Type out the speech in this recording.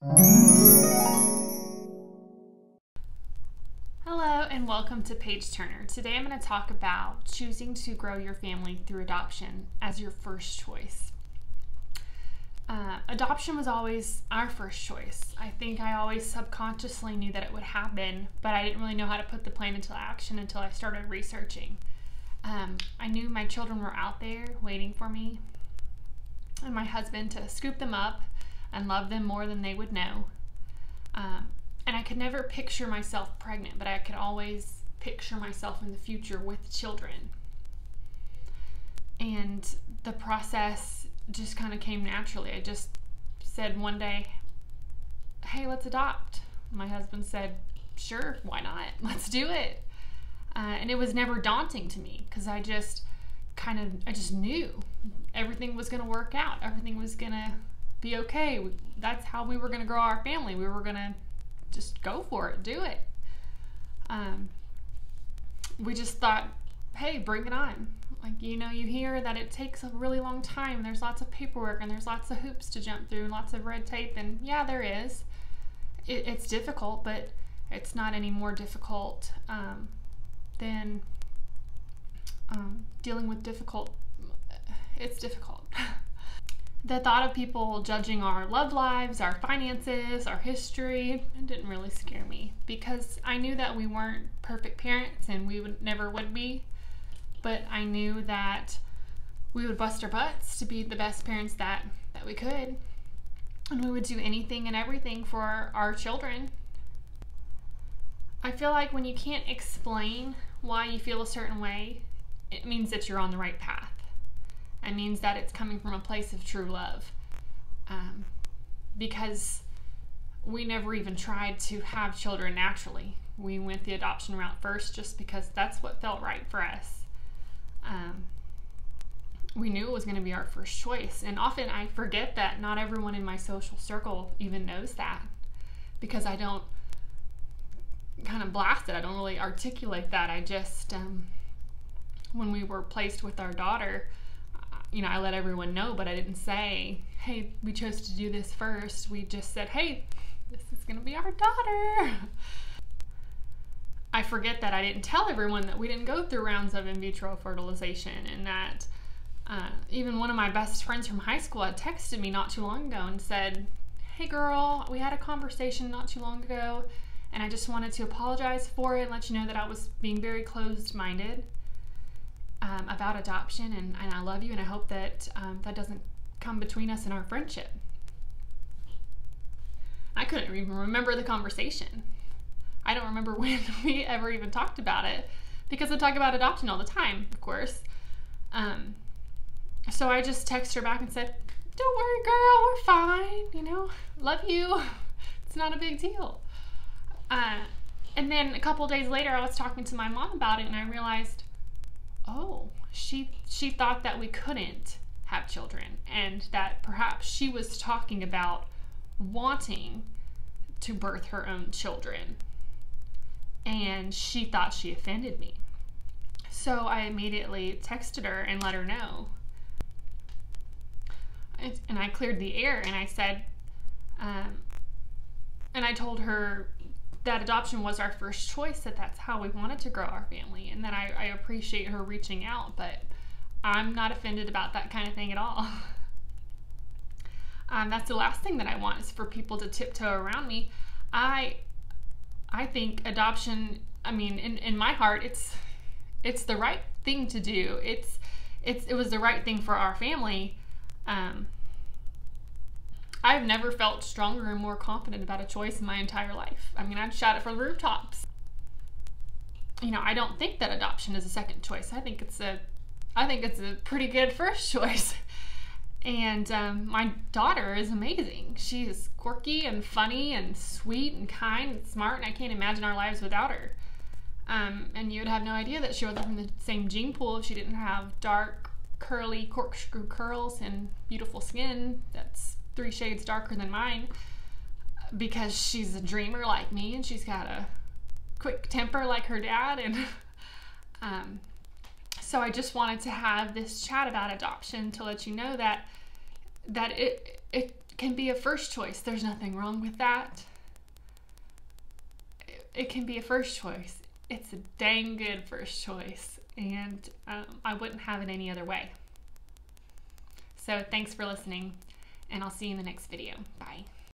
Hello and welcome to Paige Turner. Today I'm going to talk about choosing to grow your family through adoption as your first choice. Adoption was always our first choice. I think I always subconsciously knew that it would happen, but I didn't really know how to put the plan into action until I started researching. I knew my children were out there waiting for me and my husband to scoop them up and love them more than they would know. And I could never picture myself pregnant, but I could always picture myself in the future with children. And the process just kind of came naturally. I just said one day, hey, let's adopt. My husband said, sure, why not? Let's do it. And it was never daunting to me because I just knew everything was going to work out. Everything was going to be okay. That's how we were going to grow our family. We were going to just go for it, do it. We just thought, hey, bring it on. Like, you hear that it takes a really long time. There's lots of paperwork and there's lots of hoops to jump through and lots of red tape. And yeah, there is. It's difficult, but it's not any more difficult than dealing with it's difficult. The thought of people judging our love lives, our finances, our history, it didn't really scare me because I knew that we weren't perfect parents and we never would be, but I knew that we would bust our butts to be the best parents that we could, and we would do anything and everything for our children. I feel like when you can't explain why you feel a certain way, it means that you're on the right path. It means that it's coming from a place of true love. Because we never even tried to have children naturally. We went the adoption route first just because that's what felt right for us. We knew it was going to be our first choice. And often I forget that not everyone in my social circle even knows that, because I don't kind of blast it. I don't really articulate that. I just, when we were placed with our daughter, I let everyone know, but I didn't say, hey, we chose to do this first. We just said, hey, this is going to be our daughter. I forget that I didn't tell everyone that we didn't go through rounds of in vitro fertilization, and that even one of my best friends from high school had texted me not too long ago and said, hey girl, we had a conversation not too long ago, and I just wanted to apologize for it and let you know that I was being very closed-minded about adoption, and I love you, and I hope that that doesn't come between us in our friendship. I couldn't even remember the conversation. I don't remember when we ever even talked about it, because I talk about adoption all the time, of course. So I just texted her back and said, don't worry, girl, we're fine, love you. It's not a big deal. And then a couple days later, I was talking to my mom about it, and I realized, oh, she thought that we couldn't have children, and that perhaps she was talking about wanting to birth her own children, and she thought she offended me. So I immediately texted her and let her know. And I cleared the air, and I said, and I told her that adoption was our first choice, that's how we wanted to grow our family, and that I appreciate her reaching out, but I'm not offended about that kind of thing at all. That's the last thing that I want, is for people to tiptoe around me. I think adoption, in my heart, it's the right thing to do. It was the right thing for our family. I've never felt stronger and more confident about a choice in my entire life. I'd shout it from the rooftops. I don't think that adoption is a second choice. I think it's a pretty good first choice. And my daughter is amazing. She is quirky and funny and sweet and kind and smart, and I can't imagine our lives without her. And you would have no idea that she wasn't from the same gene pool if she didn't have dark, curly, corkscrew curls and beautiful skin that's 3 shades darker than mine, because she's a dreamer like me, and she's got a quick temper like her dad. And so I just wanted to have this chat about adoption to let you know that it can be a first choice. There's nothing wrong with that. It can be a first choice. It's a dang good first choice, and I wouldn't have it any other way. So thanks for listening, and I'll see you in the next video. Bye.